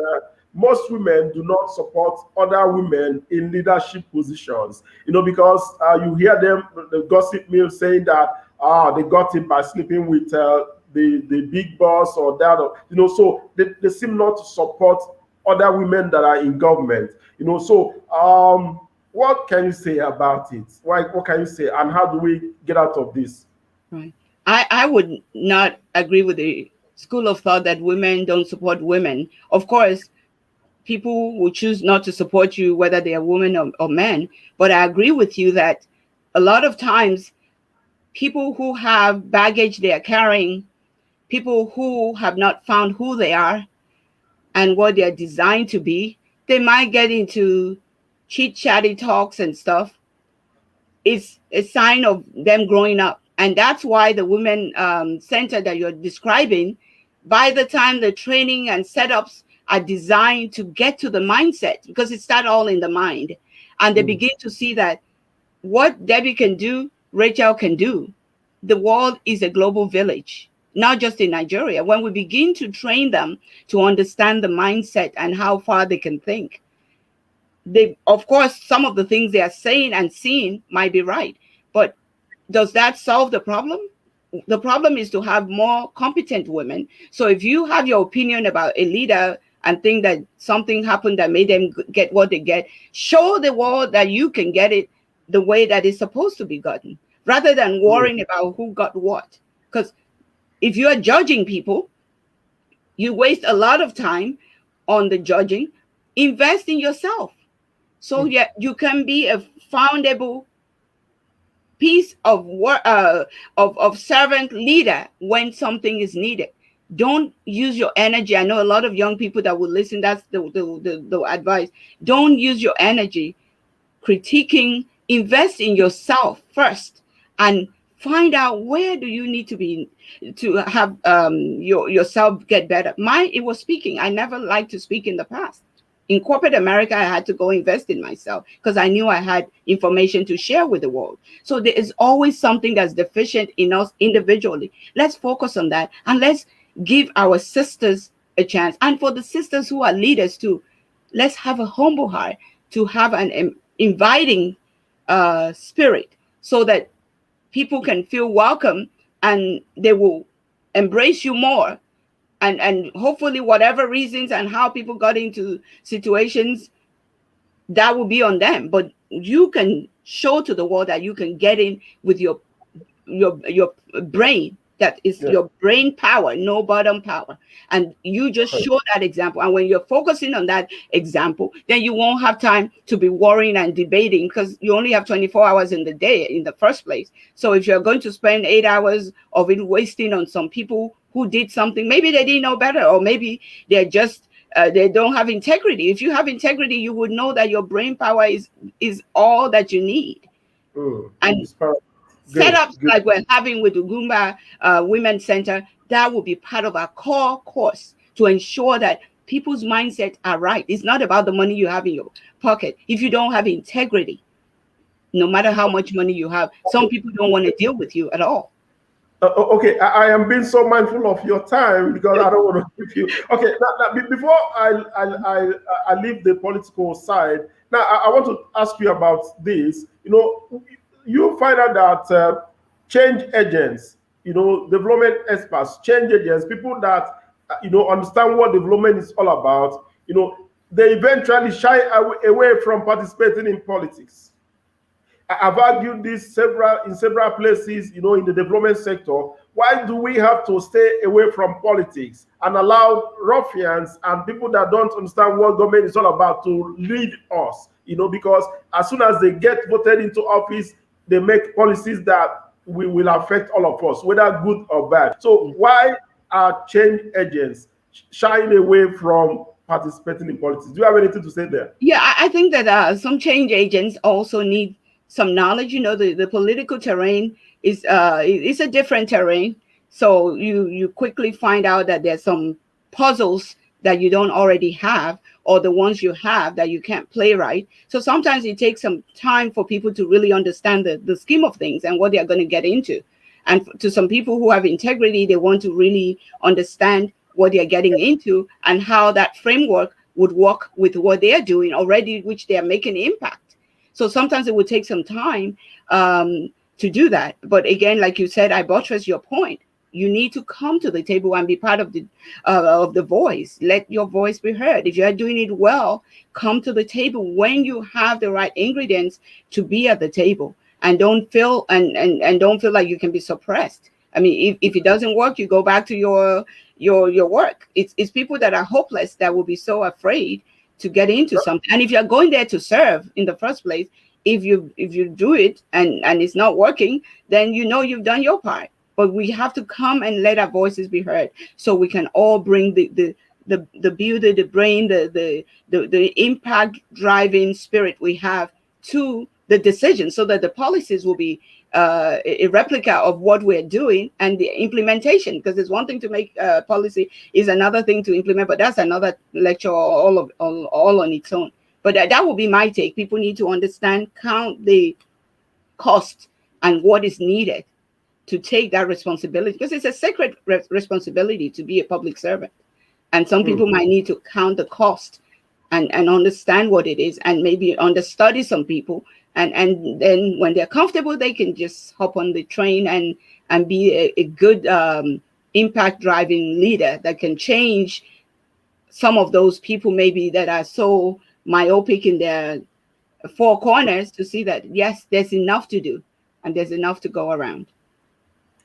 most women do not support other women in leadership positions. Because you hear them, the gossip mill, saying that they got it by sleeping with the big boss or that. So they seem not to support other women that are in government. So what can you say about it? What can you say, and how do we get out of this? Right. I would not agree with the school of thought that women don't support women. Of course, people will choose not to support you, whether they are women or men. But I agree with you that a lot of times people who have baggage they are carrying, people who have not found who they are and what they're designed to be, they might get into chit-chatty talks and stuff. It's a sign of them growing up. And that's why the women center that you're describing, by the time the training and setups are designed to get to the mindset, because it starts all in the mind. And they begin to see that what Debbie can do, Rachel can do. The world is a global village, not just in Nigeria. When we begin to train them to understand the mindset and how far they can think, of course, some of the things they are saying and seeing might be right, but does that solve the problem? The problem is to have more competent women. So if you have your opinion about a leader and think that something happened that made them get what they get, show the world that you can get it the way that it's supposed to be gotten, rather than worrying about who got what. Because if you are judging people, you waste a lot of time on the judging. Invest in yourself. So yeah, you can be a foundable piece of work of servant leader when something is needed. Don't use your energy. I know a lot of young people that will listen. That's the advice. Don't use your energy critiquing. Invest in yourself first, and find out where do you need to be to have yourself get better. It was speaking. I never liked to speak in the past. In corporate America, I had to go invest in myself because I knew I had information to share with the world. So there is always something that's deficient in us individually. Let's focus on that, and let's give our sisters a chance. And for the sisters who are leaders too, let's have a humble heart to have an inviting spirit so that people can feel welcome and they will embrace you more. And hopefully whatever reasons and how people got into situations, that will be on them. But you can show to the world that you can get in with your brain. That is your brain power, no bottom power. And you just show that example. And when you're focusing on that example, then you won't have time to be worrying and debating, because you only have 24 hours in the day in the first place. So if you're going to spend 8 hours of it wasting on some people who did something, maybe they didn't know better, or maybe they're just they don't have integrity. If you have integrity, you would know that your brain power is all that you need. And setups like we're having with Ugwumba Women's Center, that will be part of our core course to ensure that people's mindsets are right. It's not about the money you have in your pocket. If you don't have integrity, no matter how much money you have, some people don't want to deal with you at all. Okay, I am being so mindful of your time because I don't want to keep you. Okay, now, before I leave the political side, now I want to ask you about this. You find out that change agents, development experts, change agents, people that understand what development is all about, they eventually shy away from participating in politics. I've argued this in several places, in the development sector. Why do we have to stay away from politics and allow ruffians and people that don't understand what government is all about to lead us? Because as soon as they get voted into office, they make policies that will affect all of us, whether good or bad. So why are change agents shying away from participating in politics? Do you have anything to say there? Yeah, I think that some change agents also need some knowledge. The political terrain is it's a different terrain. So you quickly find out that there's some puzzles that you don't already have, or the ones you have that you can't play right. So sometimes it takes some time for people to really understand the scheme of things and what they are going to get into. And to some people who have integrity, they want to really understand what they are getting into and how that framework would work with what they are doing already, which they are making impact. So sometimes it would take some time to do that. But again, like you said, I buttress your point. You need to come to the table and be part of the voice. Let your voice be heard. If you are doing it well, come to the table when you have the right ingredients to be at the table, and don't feel and don't feel like you can be suppressed. I mean, if it doesn't work, you go back to your work. It's people that are hopeless that will be so afraid to get into something. And if you're going there to serve in the first place, if you do it and it's not working, then you know you've done your part. But we have to come and let our voices be heard, so we can all bring the beauty, the brain, the impact driving spirit we have to the decision, so that the policies will be a replica of what we're doing, and the implementation. Because it's one thing to make policy, is another thing to implement. But that's another lecture all on its own. But that will be my take. People need to understand, count the cost and what is needed to take that responsibility, because it's a sacred responsibility to be a public servant. And some people might need to count the cost and understand what it is, and maybe understudy some people. And then when they're comfortable, they can just hop on the train and be a good impact driving leader that can change some of those people maybe that are so myopic in their four corners, to see that, yes, there's enough to do and there's enough to go around.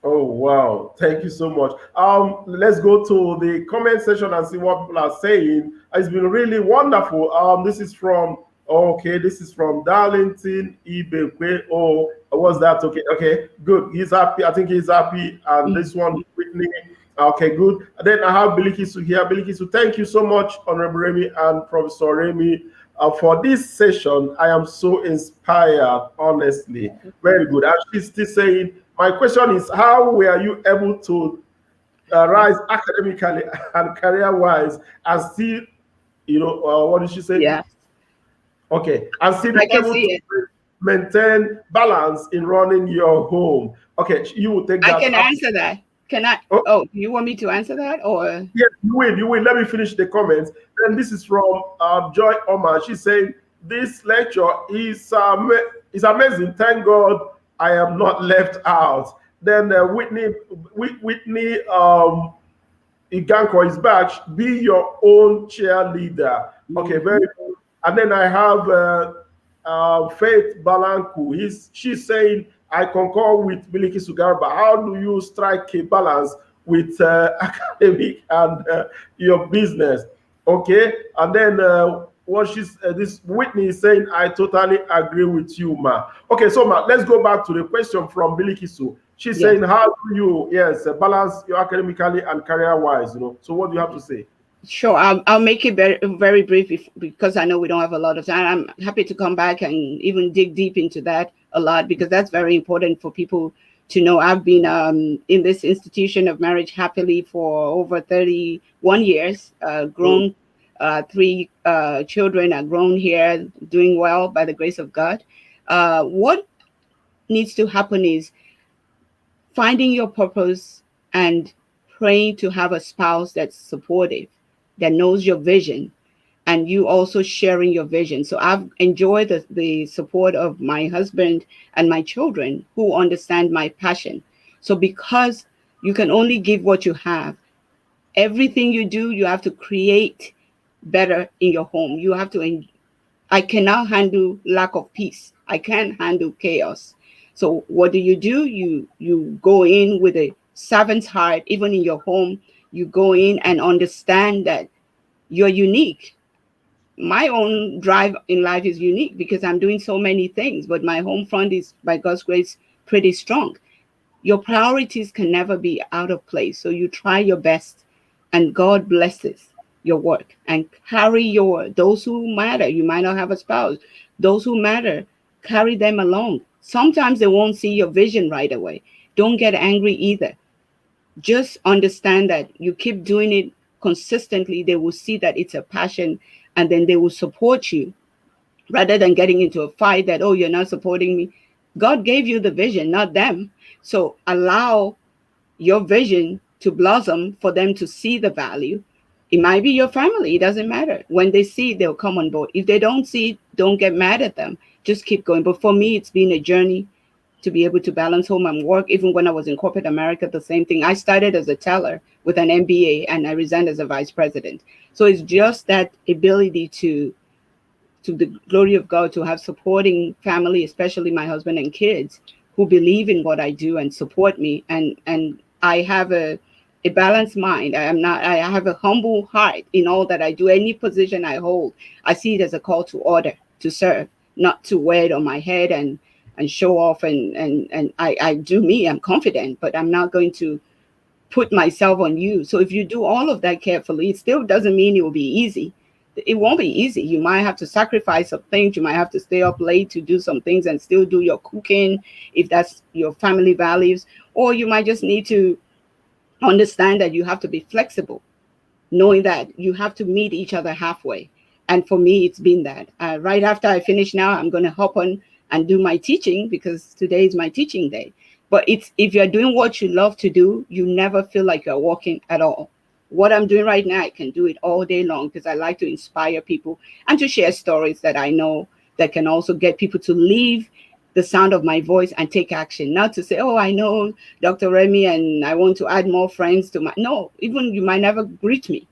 Oh wow, thank you so much. Let's go to the comment section and see what people are saying. It's been really wonderful. This is from Darlington Ibekwe. Oh, what's that? Okay, good. He's happy. I think he's happy. And this one, Whitney. Okay, good. And then I have Bilikisu here. Bilikisu, thank you so much, Honorable Remi and Professor Remi, for this session. I am so inspired, honestly. Very good. And she's still saying, my question is, how were you able to rise academically and career-wise and still, what did she say? Yeah. Okay, and still be able to maintain balance in running your home? Okay, you will take that. I can answer that. Can I? Oh, do you want me to answer that, or? Yes, you will. Let me finish the comments. And this is from Joy Omar. She's saying, this lecture is amazing. Thank God I am not left out. Then Whitney Iganko is back. Be your own cheerleader. Okay, very good. And then I have Faith Balanku. She's saying, I concur with Biliki Sugarba. How do you strike a balance with academic and your business? Okay, and then this Whitney is saying, I totally agree with you, ma. Okay, so ma, let's go back to the question from Bilikisu. She's saying, how do you balance your academically and career-wise? So what do you have to say? Sure, I'll make it very, very brief because I know we don't have a lot of time. I'm happy to come back and even dig deep into that a lot, because that's very important for people to know. I've been in this institution of marriage happily for over 31 years, grown 3 children are grown here, doing well by the grace of God. What needs to happen is finding your purpose and praying to have a spouse that's supportive, that knows your vision, and you also sharing your vision. So I've enjoyed the support of my husband and my children, who understand my passion. So because you can only give what you have, everything you do, you have to create better in your home. You have to, I cannot handle lack of peace. I can't handle chaos. So what do? You go in with a servant's heart, even in your home. You go in and understand that you're unique. My own drive in life is unique because I'm doing so many things, but my home front is, by God's grace, pretty strong. Your priorities can never be out of place. So you try your best, and God blesses your work, and carry those who matter. You might not have a spouse. Those who matter, carry them along. Sometimes they won't see your vision right away. Don't get angry either. Just understand that you keep doing it consistently, they will see that it's a passion, and then they will support you rather than getting into a fight that, oh, you're not supporting me. God gave you the vision, not them. So allow your vision to blossom for them to see the value. It might be your family, it doesn't matter. When they see it, they'll come on board. If they don't see it, don't get mad at them. Just keep going. But for me, it's been a journey to be able to balance home and work. Even when I was in corporate America, the same thing. I started as a teller with an MBA and I resigned as a vice president. So it's just that ability to the glory of God, to have supporting family, especially my husband and kids, who believe in what I do and support me. And I have a balanced mind. I have a humble heart in all that I do. Any position I hold, I see it as a call to order, to serve, not to wear it on my head and show off. And I do me, I'm confident, but I'm not going to put myself on you. So if you do all of that carefully, it still doesn't mean it will be easy. It won't be easy. You might have to sacrifice some things. You might have to stay up late to do some things and still do your cooking if that's your family values. Or you might just need to understand that you have to be flexible, knowing that you have to meet each other halfway. And for me, it's been that. Right after I finish now, I'm going to hop on and do my teaching because today is my teaching day. But it's if you're doing what you love to do, you never feel like you're working at all. What I'm doing right now, I can do it all day long because I like to inspire people and to share stories that I know that can also get people to leave the sound of my voice and take action. Not to say, oh, I know Dr. Remi and I want to add more friends to my, no, even you might never greet me.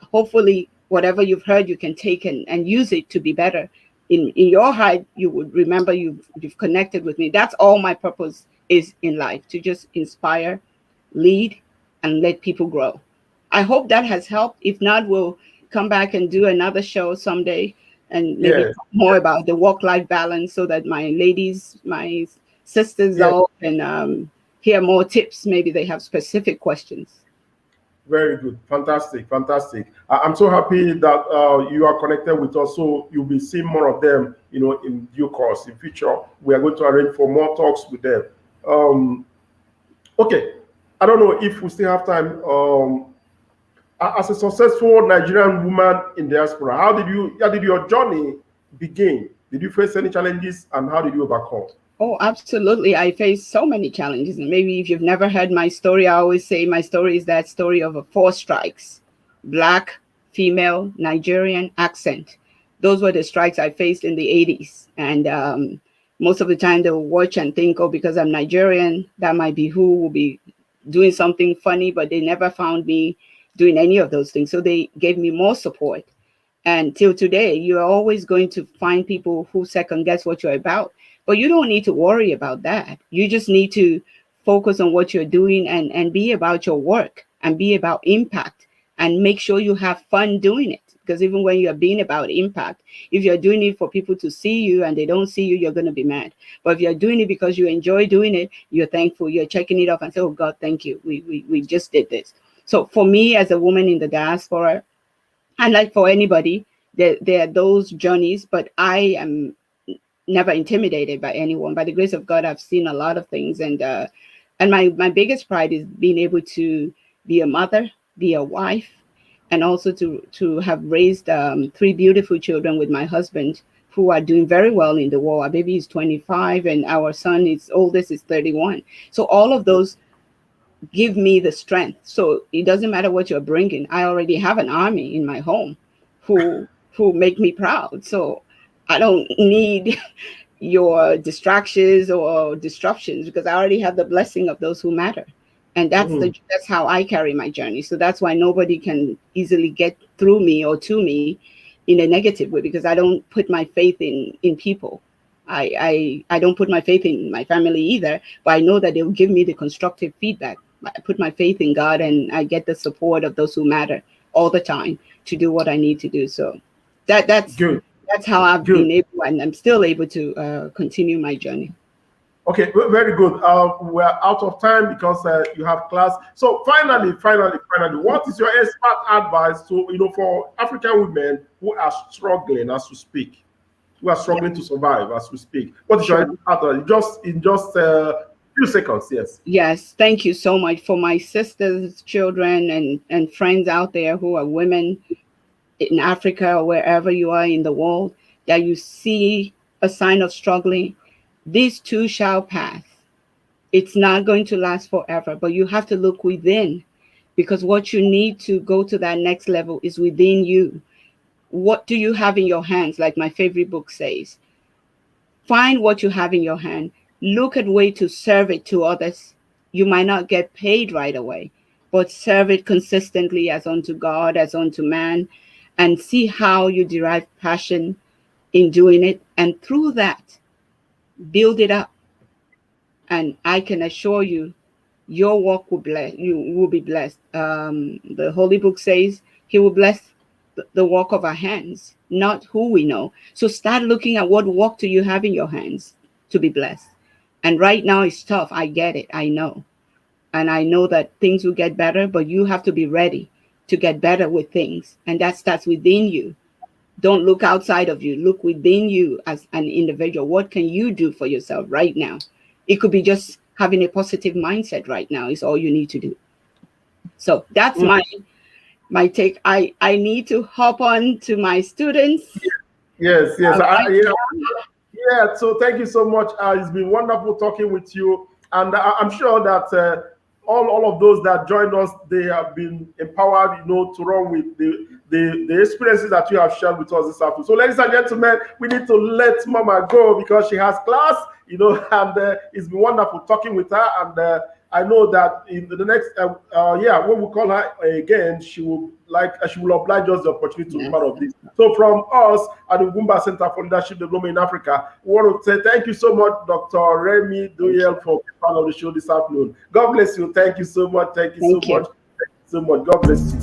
Hopefully, whatever you've heard, you can take and use it to be better. In your heart, you would remember you've connected with me. That's all my purpose is in life, to just inspire, lead, and let people grow. I hope that has helped. If not, we'll come back and do another show someday and maybe talk more about the work-life balance so that my ladies, my sisters all can hear more tips. Maybe they have specific questions. Very good. Fantastic. Fantastic. I'm so happy that you are connected with us. So you'll be seeing more of them, in due course. In future, we are going to arrange for more talks with them. Okay. I don't know if we still have time. As a successful Nigerian woman in diaspora, how did your journey begin? Did you face any challenges and how did you overcome? Oh, absolutely. I faced so many challenges. And maybe if you've never heard my story, I always say my story is that story of 4 strikes: Black, female, Nigerian, accent. Those were the strikes I faced in the 80s. And most of the time they will watch and think, oh, because I'm Nigerian, that might be who will be doing something funny, but they never found me doing any of those things. So they gave me more support. And till today, you're always going to find people who second guess what you're about. But you don't need to worry about that. You just need to focus on what you're doing and be about your work and be about impact and make sure you have fun doing it. Because even when you're being about impact, if you're doing it for people to see you and they don't see you, you're going to be mad. But if you're doing it because you enjoy doing it, you're thankful, you're checking it off and say, oh God, thank you. We just did this. So for me as a woman in the diaspora, and like for anybody, there are those journeys, but I am never intimidated by anyone. By the grace of God, I've seen a lot of things. And my biggest pride is being able to be a mother, be a wife, and also to have raised 3 beautiful children with my husband who are doing very well in the world. Our baby is 25 and our son, his oldest, is 31. So all of those give me the strength. So it doesn't matter what you're bringing. I already have an army in my home who make me proud. So I don't need your distractions or disruptions because I already have the blessing of those who matter. And that's how I carry my journey. So that's why nobody can easily get through me or to me in a negative way, because I don't put my faith in people. I don't put my faith in my family either, but I know that they'll give me the constructive feedback. I put my faith in God and I get the support of those who matter all the time to do what I need to do. So that's good. That's how I've been able, and I'm still able to continue my journey. Okay, very good. We're out of time because you have class. So finally, what is your expert advice to for African women who are struggling as we speak, who are struggling to survive as we speak? What is your advice? Just Few seconds, yes. Yes, thank you so much. For my sisters, children, and friends out there who are women in Africa or wherever you are in the world, that you see a sign of struggling, these too shall pass. It's not going to last forever, but you have to look within, because what you need to go to that next level is within you. What do you have in your hands? Like my favorite book says, find what you have in your hand. Look at way to serve it to others. You might not get paid right away, but serve it consistently as unto God, as unto man, and see how you derive passion in doing it. And through that, build it up. And I can assure you, your work will bless you. Will be blessed. The Holy Book says He will bless the work of our hands, not who we know. So start looking at what work do you have in your hands to be blessed. And right now it's tough. I get it. I know. And I know that things will get better, but you have to be ready to get better with things. And that starts within you. Don't look outside of you. Look within you as an individual. What can you do for yourself right now? It could be just having a positive mindset right now is all you need to do. So that's my take. I need to hop on to my students. Yes. Yeah. So thank you so much. It's been wonderful talking with you, and I'm sure that all of those that joined us, they have been empowered, to run with the experiences that you have shared with us this afternoon. So, ladies and gentlemen, we need to let Mama go because she has class, and it's been wonderful talking with her. And I know that in the next, when we call her again, she will oblige us the opportunity to be part of this. So, from us at the Ugwumba Center for Leadership Development in Africa, we want to say thank you so much, Dr. Remi Duyile, for being part of the show this afternoon. God bless you. Thank you so much. Thank you so much. God bless you.